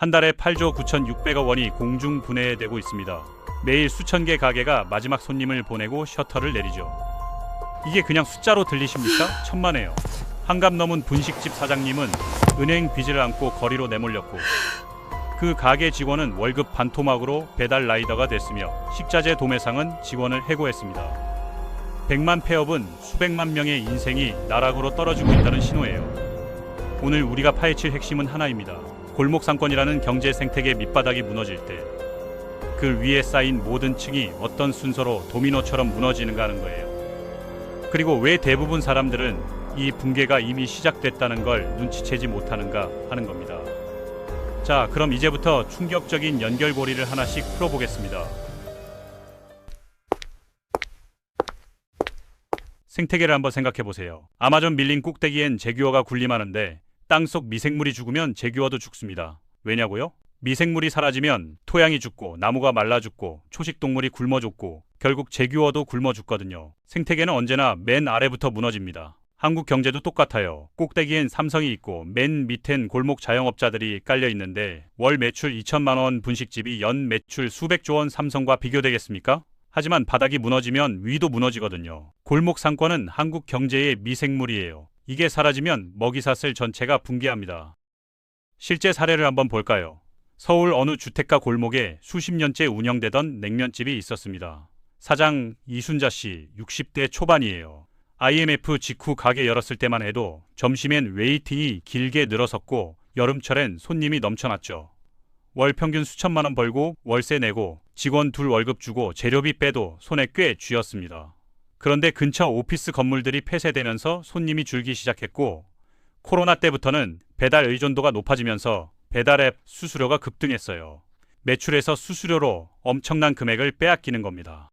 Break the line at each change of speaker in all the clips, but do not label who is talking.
한 달에 8조 9,600억 원이 공중 분해되고 있습니다. 매일 수천 개 가게가 마지막 손님을 보내고 셔터를 내리죠. 이게 그냥 숫자로 들리십니까? 천만에요. 한갑 넘은 분식집 사장님은 은행 빚을 안고 거리로 내몰렸고, 그 가게 직원은 월급 반토막으로 배달 라이더가 됐으며 식자재 도매상은 직원을 해고했습니다. 100만 폐업은 수백만 명의 인생이 나락으로 떨어지고 있다는 신호예요. 오늘 우리가 파헤칠 핵심은 하나입니다. 골목 상권이라는 경제 생태계 밑바닥이 무너질 때 그 위에 쌓인 모든 층이 어떤 순서로 도미노처럼 무너지는가 하는 거예요. 그리고 왜 대부분 사람들은 이 붕괴가 이미 시작됐다는 걸 눈치채지 못하는가 하는 겁니다. 자, 그럼 이제부터 충격적인 연결고리를 하나씩 풀어보겠습니다. 생태계를 한번 생각해보세요. 아마존 밀림 꼭대기엔 제규어가 군림하는데 땅속 미생물이 죽으면 제규어도 죽습니다. 왜냐고요? 미생물이 사라지면 토양이 죽고 나무가 말라 죽고 초식동물이 굶어 죽고 결국 제규어도 굶어 죽거든요. 생태계는 언제나 맨 아래부터 무너집니다. 한국 경제도 똑같아요. 꼭대기엔 삼성이 있고 맨 밑엔 골목 자영업자들이 깔려 있는데 월 매출 2천만 원 분식집이 연 매출 수백조 원 삼성과 비교되겠습니까? 하지만 바닥이 무너지면 위도 무너지거든요. 골목 상권은 한국 경제의 미생물이에요. 이게 사라지면 먹이사슬 전체가 붕괴합니다. 실제 사례를 한번 볼까요? 서울 어느 주택가 골목에 수십 년째 운영되던 냉면집이 있었습니다. 사장 이순자 씨 60대 초반이에요. IMF 직후 가게 열었을 때만 해도 점심엔 웨이팅이 길게 늘어섰고 여름철엔 손님이 넘쳐났죠. 월 평균 수천만 원 벌고 월세 내고 직원 둘 월급 주고 재료비 빼도 손에 꽤 쥐었습니다. 그런데 근처 오피스 건물들이 폐쇄되면서 손님이 줄기 시작했고, 코로나 때부터는 배달 의존도가 높아지면서 배달앱 수수료가 급등했어요. 매출에서 수수료로 엄청난 금액을 빼앗기는 겁니다.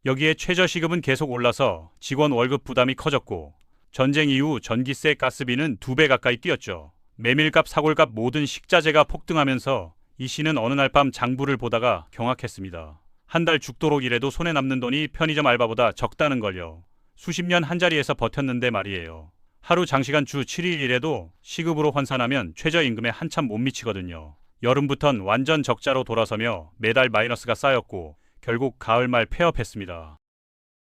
여기에 최저시급은 계속 올라서 직원 월급 부담이 커졌고, 전쟁 이후 전기세 가스비는 2배 가까이 뛰었죠. 메밀값 사골값 모든 식자재가 폭등하면서 이 씨는 어느 날 밤 장부를 보다가 경악했습니다. 한 달 죽도록 일해도 손에 남는 돈이 편의점 알바보다 적다는 걸요. 수십 년 한자리에서 버텼는데 말이에요. 하루 장시간 주 7일 일해도 시급으로 환산하면 최저임금에 한참 못 미치거든요. 여름부턴 완전 적자로 돌아서며 매달 마이너스가 쌓였고 결국 가을 말 폐업했습니다.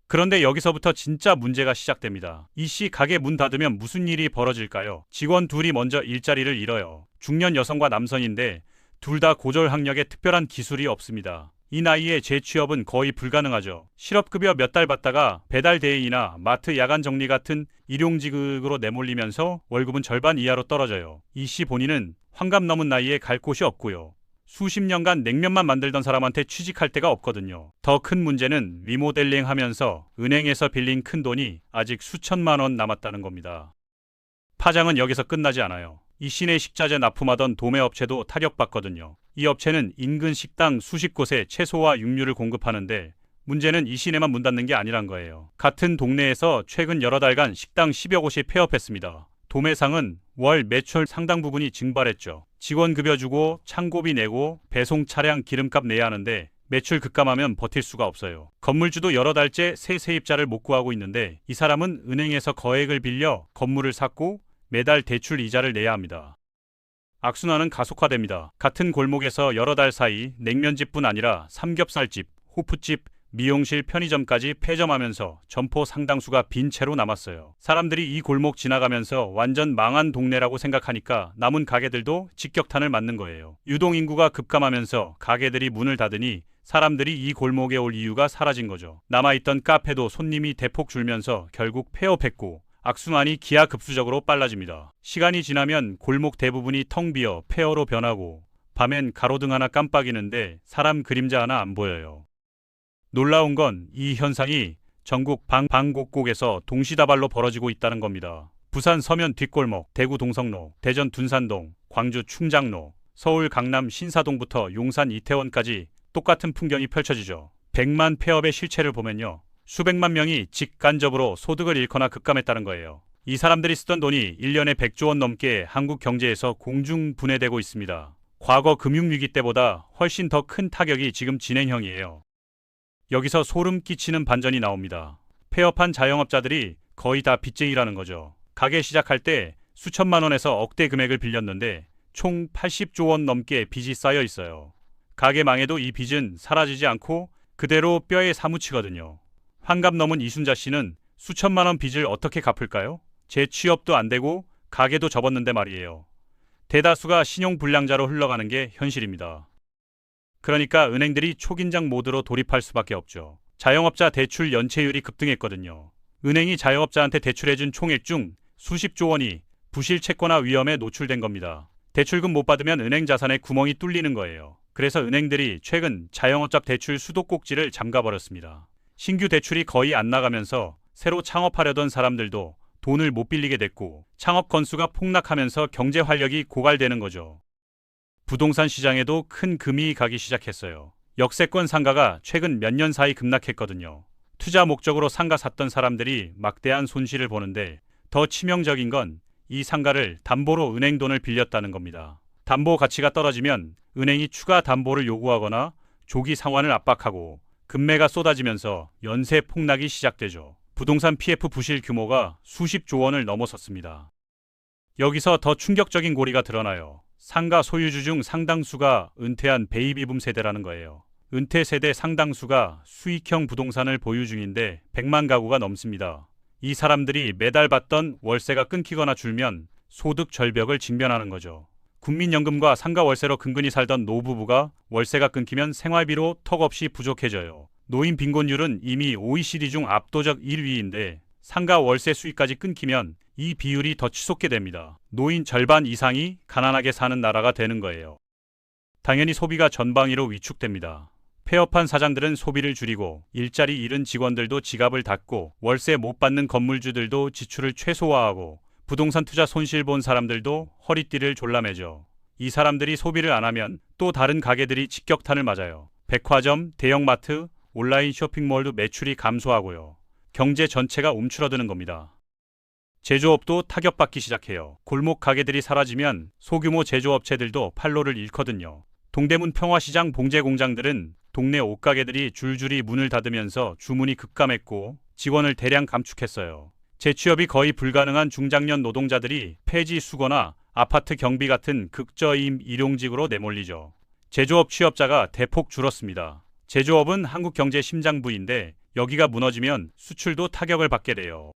그런데 여기서부터 진짜 문제가 시작됩니다. 이 씨 가게 문 닫으면 무슨 일이 벌어질까요? 직원 둘이 먼저 일자리를 잃어요. 중년 여성과 남성인데 둘 다 고졸학력에 특별한 기술이 없습니다. 이 나이에 재취업은 거의 불가능하죠. 실업급여 몇 달 받다가 배달대행이나 마트 야간 정리 같은 일용직으로 내몰리면서 월급은 절반 이하로 떨어져요. 이 씨 본인은 환갑 넘은 나이에 갈 곳이 없고요. 수십 년간 냉면만 만들던 사람한테 취직할 데가 없거든요. 더 큰 문제는 리모델링 하면서 은행에서 빌린 큰 돈이 아직 수천만 원 남았다는 겁니다. 파장은 여기서 끝나지 않아요. 이 씨네 식자재 납품하던 도매업체도 타격받거든요. 이 업체는 인근 식당 수십 곳에 채소와 육류를 공급하는데 문제는 이 씨네만 문 닫는 게 아니란 거예요. 같은 동네에서 최근 여러 달간 식당 10여 곳이 폐업했습니다. 도매상은 월 매출 상당 부분이 증발했죠. 직원 급여 주고 창고비 내고 배송 차량 기름값 내야 하는데 매출 급감하면 버틸 수가 없어요. 건물주도 여러 달째 새 세입자를 못 구하고 있는데 이 사람은 은행에서 거액을 빌려 건물을 샀고 매달 대출 이자를 내야 합니다. 악순환은 가속화됩니다. 같은 골목에서 여러 달 사이 냉면집뿐 아니라 삼겹살집, 호프집, 미용실, 편의점까지 폐점하면서 점포 상당수가 빈 채로 남았어요. 사람들이 이 골목 지나가면서 완전 망한 동네라고 생각하니까 남은 가게들도 직격탄을 맞는 거예요. 유동인구가 급감하면서 가게들이 문을 닫으니 사람들이 이 골목에 올 이유가 사라진 거죠. 남아있던 카페도 손님이 대폭 줄면서 결국 폐업했고 악순환이 기하급수적으로 빨라집니다. 시간이 지나면 골목 대부분이 텅 비어 폐허로 변하고 밤엔 가로등 하나 깜빡이는데 사람 그림자 하나 안 보여요. 놀라운 건 이 현상이 전국 방곡곡에서 동시다발로 벌어지고 있다는 겁니다. 부산 서면 뒷골목, 대구 동성로, 대전 둔산동, 광주 충장로, 서울 강남 신사동부터 용산 이태원까지 똑같은 풍경이 펼쳐지죠. 100만 폐업의 실체를 보면요. 수백만 명이 직간접으로 소득을 잃거나 급감했다는 거예요. 이 사람들이 쓰던 돈이 1년에 100조 원 넘게 한국 경제에서 공중 분해되고 있습니다. 과거 금융위기 때보다 훨씬 더 큰 타격이 지금 진행형이에요. 여기서 소름 끼치는 반전이 나옵니다. 폐업한 자영업자들이 거의 다 빚쟁이라는 거죠. 가게 시작할 때 수천만 원에서 억대 금액을 빌렸는데 총 80조 원 넘게 빚이 쌓여 있어요. 가게 망해도 이 빚은 사라지지 않고 그대로 뼈에 사무치거든요. 환갑 넘은 이순자 씨는 수천만 원 빚을 어떻게 갚을까요? 재취업도 안 되고 가게도 접었는데 말이에요. 대다수가 신용불량자로 흘러가는 게 현실입니다. 그러니까 은행들이 초긴장 모드로 돌입할 수밖에 없죠. 자영업자 대출 연체율이 급등했거든요. 은행이 자영업자한테 대출해준 총액 중 수십조 원이 부실 채권화 위험에 노출된 겁니다. 대출금 못 받으면 은행 자산에 구멍이 뚫리는 거예요. 그래서 은행들이 최근 자영업자 대출 수도꼭지를 잠가버렸습니다. 신규 대출이 거의 안 나가면서 새로 창업하려던 사람들도 돈을 못 빌리게 됐고 창업 건수가 폭락하면서 경제 활력이 고갈되는 거죠. 부동산 시장에도 큰 금이 가기 시작했어요. 역세권 상가가 최근 몇 년 사이 급락했거든요. 투자 목적으로 상가 샀던 사람들이 막대한 손실을 보는데 더 치명적인 건 이 상가를 담보로 은행 돈을 빌렸다는 겁니다. 담보 가치가 떨어지면 은행이 추가 담보를 요구하거나 조기 상환을 압박하고 금매가 쏟아지면서 연쇄 폭락이 시작되죠. 부동산 PF 부실 규모가 수십조 원을 넘어섰습니다. 여기서 더 충격적인 고리가 드러나요. 상가 소유주 중 상당수가 은퇴한 베이비붐 세대라는 거예요. 은퇴 세대 상당수가 수익형 부동산을 보유 중인데 100만 가구가 넘습니다. 이 사람들이 매달 받던 월세가 끊기거나 줄면 소득 절벽을 직면하는 거죠. 국민연금과 상가 월세로 근근히 살던 노부부가 월세가 끊기면 생활비로 턱없이 부족해져요. 노인 빈곤율은 이미 OECD 중 압도적 1위인데 상가 월세 수익까지 끊기면 이 비율이 더 치솟게 됩니다. 노인 절반 이상이 가난하게 사는 나라가 되는 거예요. 당연히 소비가 전방위로 위축됩니다. 폐업한 사장들은 소비를 줄이고 일자리 잃은 직원들도 지갑을 닫고 월세 못 받는 건물주들도 지출을 최소화하고 부동산 투자 손실 본 사람들도 허리띠를 졸라매죠. 이 사람들이 소비를 안 하면 또 다른 가게들이 직격탄을 맞아요. 백화점, 대형마트, 온라인 쇼핑몰도 매출이 감소하고요. 경제 전체가 움츠러드는 겁니다. 제조업도 타격받기 시작해요. 골목 가게들이 사라지면 소규모 제조업체들도 판로를 잃거든요. 동대문 평화시장 봉제 공장들은 동네 옷가게들이 줄줄이 문을 닫으면서 주문이 급감했고 직원을 대량 감축했어요. 재취업이 거의 불가능한 중장년 노동자들이 폐지 수거나 아파트 경비 같은 극저임 일용직으로 내몰리죠. 제조업 취업자가 대폭 줄었습니다. 제조업은 한국 경제 심장부인데 여기가 무너지면 수출도 타격을 받게 돼요.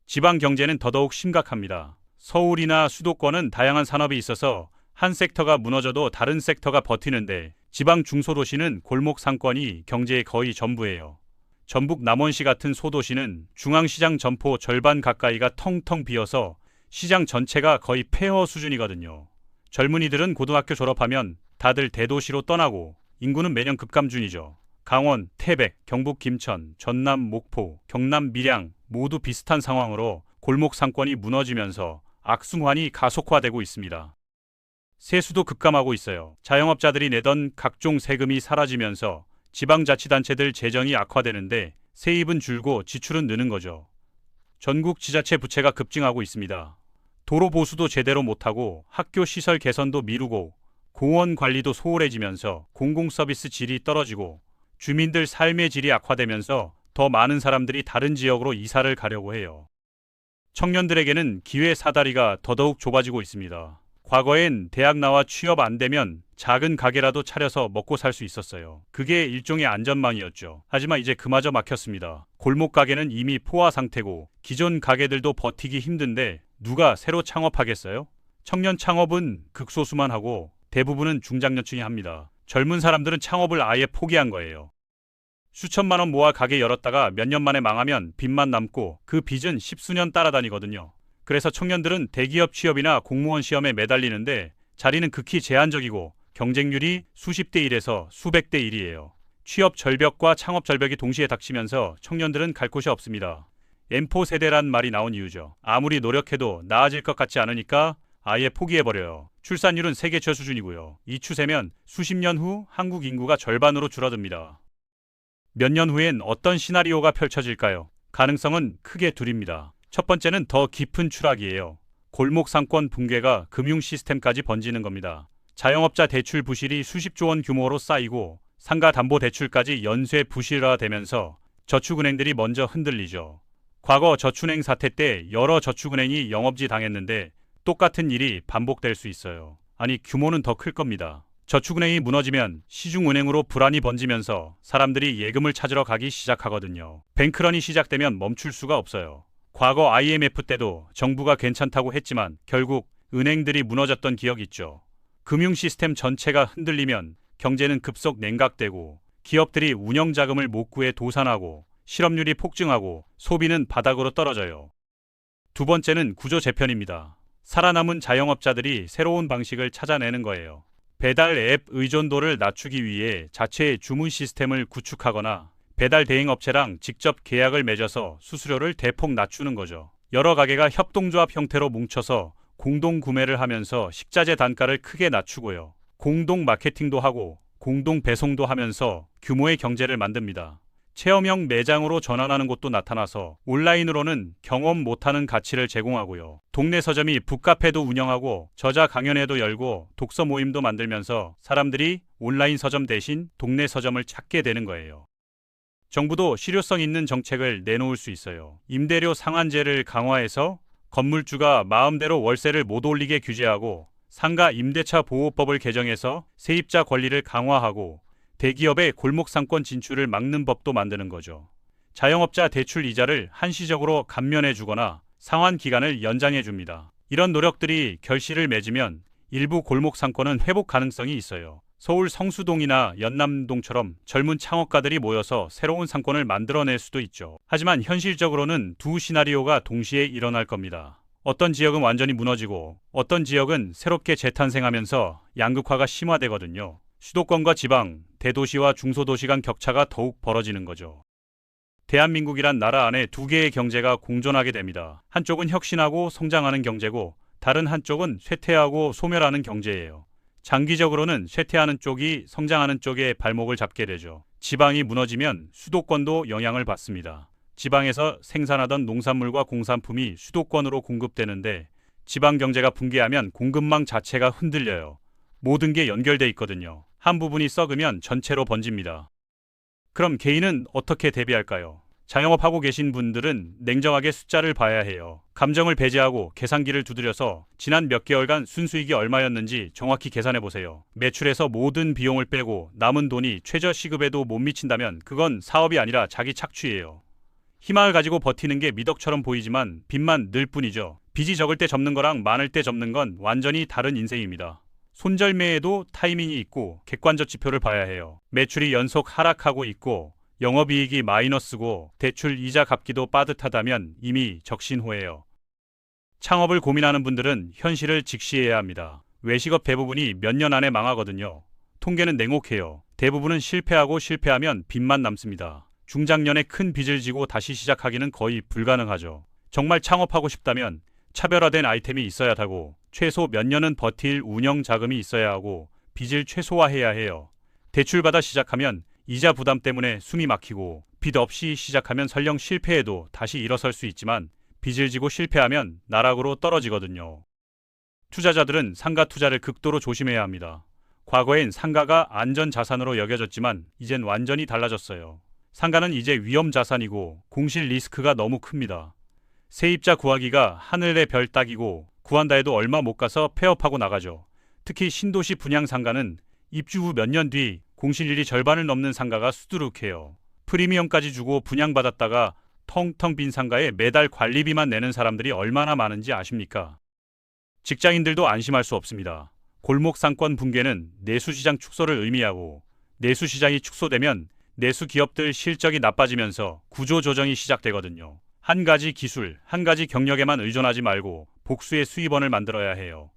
지방 경제는 더더욱 심각합니다. 서울이나 수도권은 다양한 산업이 있어서 한 섹터가 무너져도 다른 섹터가 버티는데 지방 중소도시는 골목 상권이 경제의 거의 전부예요. 전북 남원시 같은 소도시는 중앙시장 점포 절반 가까이가 텅텅 비어서 시장 전체가 거의 폐허 수준이거든요. 젊은이들은 고등학교 졸업하면 다들 대도시로 떠나고 인구는 매년 급감 중이죠. 강원, 태백, 경북 김천, 전남 목포, 경남 밀양 모두 비슷한 상황으로 골목 상권이 무너지면서 악순환이 가속화되고 있습니다. 세수도 급감하고 있어요. 자영업자들이 내던 각종 세금이 사라지면서 지방자치단체들 재정이 악화되는데 세입은 줄고 지출은 느는 거죠. 전국 지자체 부채가 급증하고 있습니다. 도로 보수도 제대로 못하고 학교 시설 개선도 미루고 공원 관리도 소홀해지면서 공공서비스 질이 떨어지고 주민들 삶의 질이 악화되면서 더 많은 사람들이 다른 지역으로 이사를 가려고 해요. 청년들에게는 기회 사다리가 더더욱 좁아지고 있습니다. 과거엔 대학 나와 취업 안 되면 작은 가게라도 차려서 먹고 살 수 있었어요. 그게 일종의 안전망이었죠. 하지만 이제 그마저 막혔습니다. 골목 가게는 이미 포화 상태고 기존 가게들도 버티기 힘든데 누가 새로 창업하겠어요? 청년 창업은 극소수만 하고 대부분은 중장년층이 합니다. 젊은 사람들은 창업을 아예 포기한 거예요. 수천만 원 모아 가게 열었다가 몇 년 만에 망하면 빚만 남고 그 빚은 십수년 따라다니거든요. 그래서 청년들은 대기업 취업이나 공무원 시험에 매달리는데 자리는 극히 제한적이고 경쟁률이 수십 대 1에서 수백 대 1이에요. 취업 절벽과 창업 절벽이 동시에 닥치면서 청년들은 갈 곳이 없습니다. M4 세대란 말이 나온 이유죠. 아무리 노력해도 나아질 것 같지 않으니까 아예 포기해버려요. 출산율은 세계 저수준이고요. 이 추세면 수십 년 후 한국 인구가 절반으로 줄어듭니다. 몇 년 후엔 어떤 시나리오가 펼쳐질까요? 가능성은 크게 둘입니다. 첫 번째는 더 깊은 추락이에요. 골목 상권 붕괴가 금융 시스템까지 번지는 겁니다. 자영업자 대출 부실이 수십조 원 규모로 쌓이고 상가 담보 대출까지 연쇄 부실화되면서 저축은행들이 먼저 흔들리죠. 과거 저축은행 사태 때 여러 저축은행이 영업지 당했는데 똑같은 일이 반복될 수 있어요. 아니, 규모는 더 클 겁니다. 저축은행이 무너지면 시중은행으로 불안이 번지면서 사람들이 예금을 찾으러 가기 시작하거든요. 뱅크런이 시작되면 멈출 수가 없어요. 과거 IMF 때도 정부가 괜찮다고 했지만 결국 은행들이 무너졌던 기억 있죠. 금융 시스템 전체가 흔들리면 경제는 급속 냉각되고 기업들이 운영 자금을 못 구해 도산하고 실업률이 폭증하고 소비는 바닥으로 떨어져요. 두 번째는 구조 재편입니다. 살아남은 자영업자들이 새로운 방식을 찾아내는 거예요. 배달 앱 의존도를 낮추기 위해 자체 주문 시스템을 구축하거나 배달 대행 업체랑 직접 계약을 맺어서 수수료를 대폭 낮추는 거죠. 여러 가게가 협동조합 형태로 뭉쳐서 공동 구매를 하면서 식자재 단가를 크게 낮추고요. 공동 마케팅도 하고 공동 배송도 하면서 규모의 경제를 만듭니다. 체험형 매장으로 전환하는 곳도 나타나서 온라인으로는 경험 못하는 가치를 제공하고요. 동네 서점이 북카페도 운영하고 저자 강연회도 열고 독서 모임도 만들면서 사람들이 온라인 서점 대신 동네 서점을 찾게 되는 거예요. 정부도 실효성 있는 정책을 내놓을 수 있어요. 임대료 상한제를 강화해서 건물주가 마음대로 월세를 못 올리게 규제하고 상가 임대차 보호법을 개정해서 세입자 권리를 강화하고 대기업의 골목 상권 진출을 막는 법도 만드는 거죠. 자영업자 대출 이자를 한시적으로 감면해 주거나 상환 기간을 연장해 줍니다. 이런 노력들이 결실을 맺으면 일부 골목 상권은 회복 가능성이 있어요. 서울 성수동이나 연남동처럼 젊은 창업가들이 모여서 새로운 상권을 만들어낼 수도 있죠. 하지만 현실적으로는 두 시나리오가 동시에 일어날 겁니다. 어떤 지역은 완전히 무너지고 어떤 지역은 새롭게 재탄생하면서 양극화가 심화되거든요. 수도권과 지방, 대도시와 중소도시 간 격차가 더욱 벌어지는 거죠. 대한민국이란 나라 안에 두 개의 경제가 공존하게 됩니다. 한쪽은 혁신하고 성장하는 경제고 다른 한쪽은 쇠퇴하고 소멸하는 경제예요. 장기적으로는 쇠퇴하는 쪽이 성장하는 쪽에 발목을 잡게 되죠. 지방이 무너지면 수도권도 영향을 받습니다. 지방에서 생산하던 농산물과 공산품이 수도권으로 공급되는데 지방 경제가 붕괴하면 공급망 자체가 흔들려요. 모든 게 연결돼 있거든요. 한 부분이 썩으면 전체로 번집니다. 그럼 개인은 어떻게 대비할까요? 자영업하고 계신 분들은 냉정하게 숫자를 봐야 해요. 감정을 배제하고 계산기를 두드려서 지난 몇 개월간 순수익이 얼마였는지 정확히 계산해 보세요. 매출에서 모든 비용을 빼고 남은 돈이 최저시급에도 못 미친다면 그건 사업이 아니라 자기 착취예요. 희망을 가지고 버티는 게 미덕처럼 보이지만 빚만 늘 뿐이죠. 빚이 적을 때 접는 거랑 많을 때 접는 건 완전히 다른 인생입니다. 손절매에도 타이밍이 있고 객관적 지표를 봐야 해요. 매출이 연속 하락하고 있고 영업이익이 마이너스고 대출 이자 갚기도 빠듯하다면 이미 적신호예요. 창업을 고민하는 분들은 현실을 직시해야 합니다. 외식업 대부분이 몇 년 안에 망하거든요. 통계는 냉혹해요. 대부분은 실패하면 빚만 남습니다. 중장년에 큰 빚을 지고 다시 시작하기는 거의 불가능하죠. 정말 창업하고 싶다면 차별화된 아이템이 있어야 하고 최소 몇 년은 버틸 운영 자금이 있어야 하고 빚을 최소화해야 해요. 대출받아 시작하면 이자 부담 때문에 숨이 막히고 빚 없이 시작하면 설령 실패해도 다시 일어설 수 있지만 빚을 지고 실패하면 나락으로 떨어지거든요. 투자자들은 상가 투자를 극도로 조심해야 합니다. 과거엔 상가가 안전자산으로 여겨졌지만 이젠 완전히 달라졌어요. 상가는 이제 위험자산이고 공실 리스크가 너무 큽니다. 세입자 구하기가 하늘의 별 따기고 구한다 해도 얼마 못 가서 폐업하고 나가죠. 특히 신도시 분양 상가는 입주 후 몇 년 뒤 공실률이 절반을 넘는 상가가 수두룩해요. 프리미엄까지 주고 분양받았다가 텅텅 빈 상가에 매달 관리비만 내는 사람들이 얼마나 많은지 아십니까? 직장인들도 안심할 수 없습니다. 골목 상권 붕괴는 내수시장 축소를 의미하고 내수시장이 축소되면 내수 기업들 실적이 나빠지면서 구조조정이 시작되거든요. 한 가지 기술, 한 가지 경력에만 의존하지 말고 복수의 수입원을 만들어야 해요.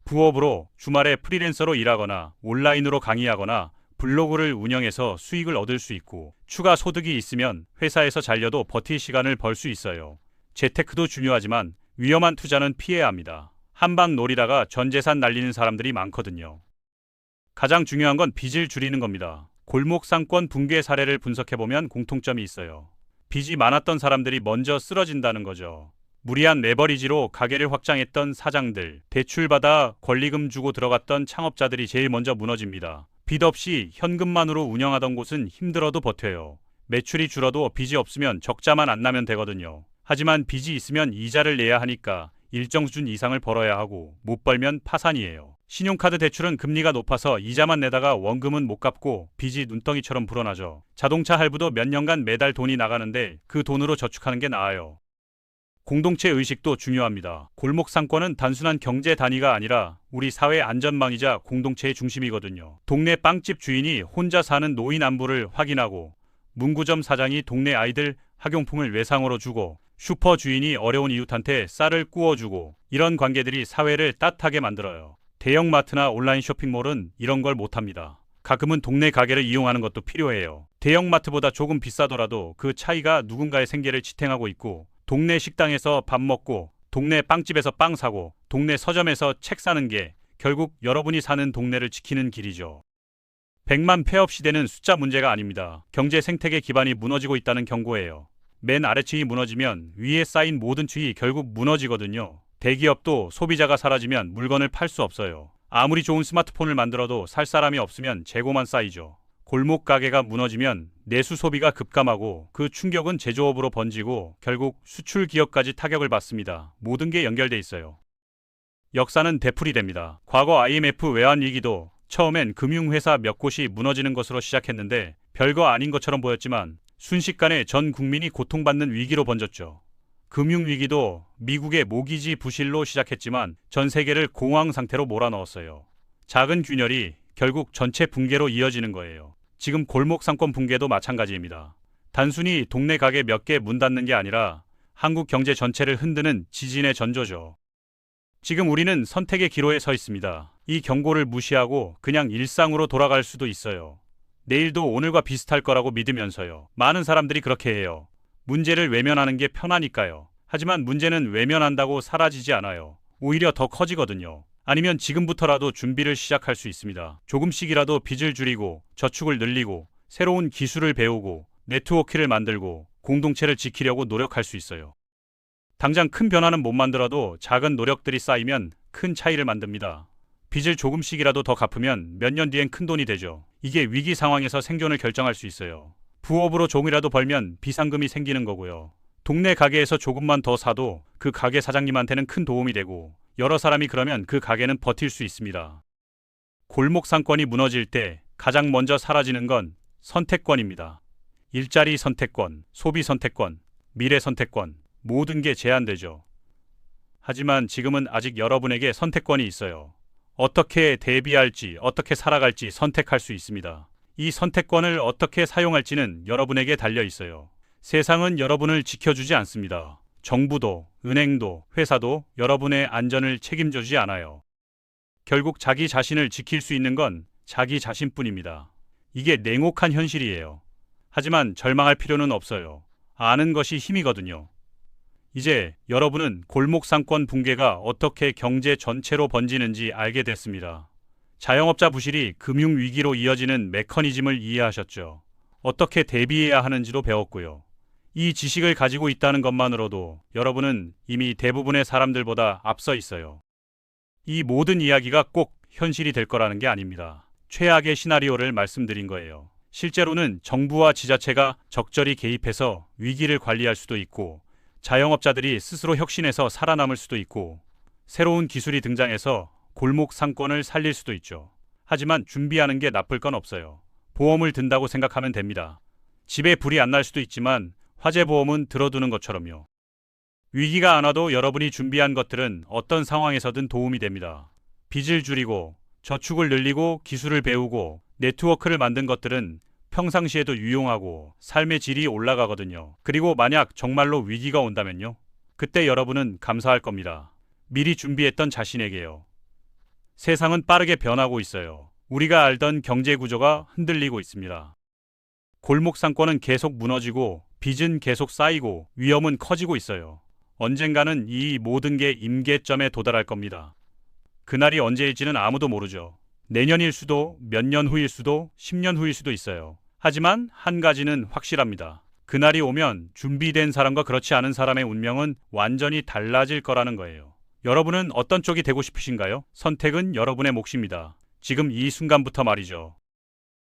부업으로 주말에 프리랜서로 일하거나 온라인으로 강의하거나 블로그를 운영해서 수익을 얻을 수 있고 추가 소득이 있으면 회사에서 잘려도 버틸 시간을 벌 수 있어요. 재테크도 중요하지만 위험한 투자는 피해야 합니다. 한방 노리다가 전 재산 날리는 사람들이 많거든요. 가장 중요한 건 빚을 줄이는 겁니다. 골목 상권 붕괴 사례를 분석해보면 공통점이 있어요. 빚이 많았던 사람들이 먼저 쓰러진다는 거죠. 무리한 레버리지로 가게를 확장했던 사장들, 대출받아 권리금 주고 들어갔던 창업자들이 제일 먼저 무너집니다. 빚 없이 현금만으로 운영하던 곳은 힘들어도 버텨요. 매출이 줄어도 빚이 없으면 적자만 안 나면 되거든요. 하지만 빚이 있으면 이자를 내야 하니까 일정 수준 이상을 벌어야 하고 못 벌면 파산이에요. 신용카드 대출은 금리가 높아서 이자만 내다가 원금은 못 갚고 빚이 눈덩이처럼 불어나죠. 자동차 할부도 몇 년간 매달 돈이 나가는데 그 돈으로 저축하는 게 나아요. 공동체 의식도 중요합니다. 골목 상권은 단순한 경제 단위가 아니라 우리 사회 안전망이자 공동체의 중심이거든요. 동네 빵집 주인이 혼자 사는 노인 안부를 확인하고, 문구점 사장이 동네 아이들 학용품을 외상으로 주고, 슈퍼 주인이 어려운 이웃한테 쌀을 구워주고, 이런 관계들이 사회를 따뜻하게 만들어요. 대형마트나 온라인 쇼핑몰은 이런 걸 못합니다. 가끔은 동네 가게를 이용하는 것도 필요해요. 대형마트보다 조금 비싸더라도 그 차이가 누군가의 생계를 지탱하고 있고, 동네 식당에서 밥 먹고, 동네 빵집에서 빵 사고, 동네 서점에서 책 사는 게 결국 여러분이 사는 동네를 지키는 길이죠. 100만 폐업 시대는 숫자 문제가 아닙니다. 경제 생태계 기반이 무너지고 있다는 경고예요. 맨 아래층이 무너지면 위에 쌓인 모든 층이 결국 무너지거든요. 대기업도 소비자가 사라지면 물건을 팔 수 없어요. 아무리 좋은 스마트폰을 만들어도 살 사람이 없으면 재고만 쌓이죠. 골목 가게가 무너지면 내수 소비가 급감하고 그 충격은 제조업으로 번지고 결국 수출 기업까지 타격을 받습니다. 모든 게 연결돼 있어요. 역사는 되풀이됩니다. 과거 IMF 외환 위기도 처음엔 금융회사 몇 곳이 무너지는 것으로 시작했는데 별거 아닌 것처럼 보였지만 순식간에 전 국민이 고통받는 위기로 번졌죠. 금융위기도 미국의 모기지 부실로 시작했지만 전 세계를 공황 상태로 몰아넣었어요. 작은 균열이 결국 전체 붕괴로 이어지는 거예요. 지금 골목 상권 붕괴도 마찬가지입니다. 단순히 동네 가게 몇 개 문 닫는 게 아니라 한국 경제 전체를 흔드는 지진의 전조죠. 지금 우리는 선택의 기로에 서 있습니다. 이 경고를 무시하고 그냥 일상으로 돌아갈 수도 있어요. 내일도 오늘과 비슷할 거라고 믿으면서요. 많은 사람들이 그렇게 해요. 문제를 외면하는 게 편하니까요. 하지만 문제는 외면한다고 사라지지 않아요. 오히려 더 커지거든요. 아니면 지금부터라도 준비를 시작할 수 있습니다. 조금씩이라도 빚을 줄이고 저축을 늘리고 새로운 기술을 배우고 네트워크를 만들고 공동체를 지키려고 노력할 수 있어요. 당장 큰 변화는 못 만들어도 작은 노력들이 쌓이면 큰 차이를 만듭니다. 빚을 조금씩이라도 더 갚으면 몇 년 뒤엔 큰 돈이 되죠. 이게 위기 상황에서 생존을 결정할 수 있어요. 부업으로 종이라도 벌면 비상금이 생기는 거고요. 동네 가게에서 조금만 더 사도 그 가게 사장님한테는 큰 도움이 되고 여러 사람이 그러면 그 가게는 버틸 수 있습니다. 골목 상권이 무너질 때 가장 먼저 사라지는 건 선택권입니다. 일자리 선택권, 소비 선택권, 미래 선택권, 모든 게 제한되죠. 하지만 지금은 아직 여러분에게 선택권이 있어요. 어떻게 대비할지, 어떻게 살아갈지 선택할 수 있습니다. 이 선택권을 어떻게 사용할지는 여러분에게 달려 있어요. 세상은 여러분을 지켜주지 않습니다. 정부도, 은행도, 회사도 여러분의 안전을 책임져주지 않아요. 결국 자기 자신을 지킬 수 있는 건 자기 자신뿐입니다. 이게 냉혹한 현실이에요. 하지만 절망할 필요는 없어요. 아는 것이 힘이거든요. 이제 여러분은 골목 상권 붕괴가 어떻게 경제 전체로 번지는지 알게 됐습니다. 자영업자 부실이 금융위기로 이어지는 메커니즘을 이해하셨죠. 어떻게 대비해야 하는지도 배웠고요. 이 지식을 가지고 있다는 것만으로도 여러분은 이미 대부분의 사람들보다 앞서 있어요. 이 모든 이야기가 꼭 현실이 될 거라는 게 아닙니다. 최악의 시나리오를 말씀드린 거예요. 실제로는 정부와 지자체가 적절히 개입해서 위기를 관리할 수도 있고, 자영업자들이 스스로 혁신해서 살아남을 수도 있고, 새로운 기술이 등장해서 골목 상권을 살릴 수도 있죠. 하지만 준비하는 게 나쁠 건 없어요. 보험을 든다고 생각하면 됩니다. 집에 불이 안 날 수도 있지만 화재 보험은 들어두는 것처럼요. 위기가 안 와도 여러분이 준비한 것들은 어떤 상황에서든 도움이 됩니다. 빚을 줄이고 저축을 늘리고 기술을 배우고 네트워크를 만든 것들은 평상시에도 유용하고 삶의 질이 올라가거든요. 그리고 만약 정말로 위기가 온다면요. 그때 여러분은 감사할 겁니다. 미리 준비했던 자신에게요. 세상은 빠르게 변하고 있어요. 우리가 알던 경제 구조가 흔들리고 있습니다. 골목 상권은 계속 무너지고 빚은 계속 쌓이고 위험은 커지고 있어요. 언젠가는 이 모든 게 임계점에 도달할 겁니다. 그날이 언제일지는 아무도 모르죠. 내년일 수도, 몇 년 후일 수도, 10년 후일 수도 있어요. 하지만 한 가지는 확실합니다. 그날이 오면 준비된 사람과 그렇지 않은 사람의 운명은 완전히 달라질 거라는 거예요. 여러분은 어떤 쪽이 되고 싶으신가요? 선택은 여러분의 몫입니다. 지금 이 순간부터 말이죠.